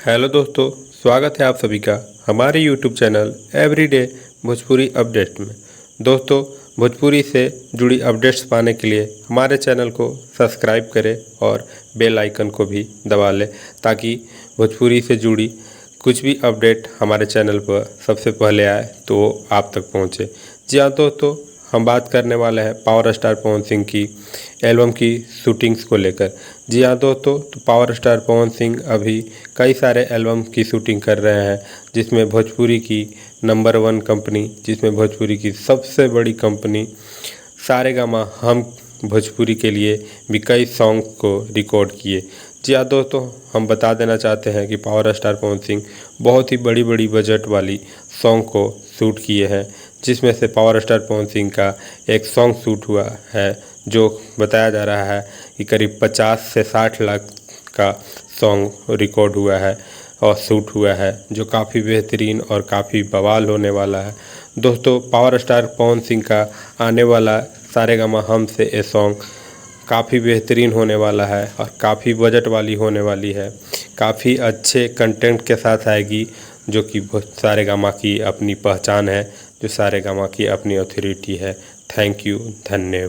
Hello दोस्तों, स्वागत है आप सभी का हमारे YouTube channel everyday Bhojpuri update में। दोस्तों, भोजपुरी से जुड़ी अपडेट्स पाने के लिए हमारे चैनल को सब्सक्राइब करें और बेल आइकन को भी दबा लें ताकि भोजपुरी से जुड़ी कुछ भी अपडेट हमारे चैनल पर सबसे पहले आए तो आप तक पहुंचे। जी हाँ दोस्तों, हम बात करने वाले हैं पावर स्टार पवन सिंह की एल्बम की शूटिंग्स को लेकर। जी हाँ दोस्तों, तो पावर स्टार पवन सिंह अभी कई सारे एल्बम की शूटिंग कर रहे हैं, जिसमें भोजपुरी की नंबर 1 कंपनी, जिसमें भोजपुरी की सबसे बड़ी कंपनी सारेगामा हम भोजपुरी के लिए भी कई सॉन्ग को रिकॉर्ड किए। जी हाँ दोस्तों, हम बता देना चाहते हैं कि पावर स्टार पवन सिंह बहुत ही बड़ी बड़ी बजट वाली सॉन्ग को शूट किए हैं, जिसमें से पावर स्टार पवन सिंह का एक सॉन्ग शूट हुआ है जो बताया जा रहा है कि करीब 50 से 60 लाख का सॉन्ग रिकॉर्ड हुआ है और शूट हुआ है, जो काफ़ी बेहतरीन और काफ़ी बवाल होने वाला है। दोस्तों, पावर स्टार पवन सिंह का आने वाला सारेगामा हम से ये सॉन्ग काफ़ी बेहतरीन होने वाला है और काफ़ी बजट वाली होने वाली है। काफ़ी अच्छे कंटेंट के साथ आएगी, जो कि सारेगामा की अपनी पहचान है, जो सारेगामा की अपनी अथॉरिटी है। थैंक यू, धन्यवाद।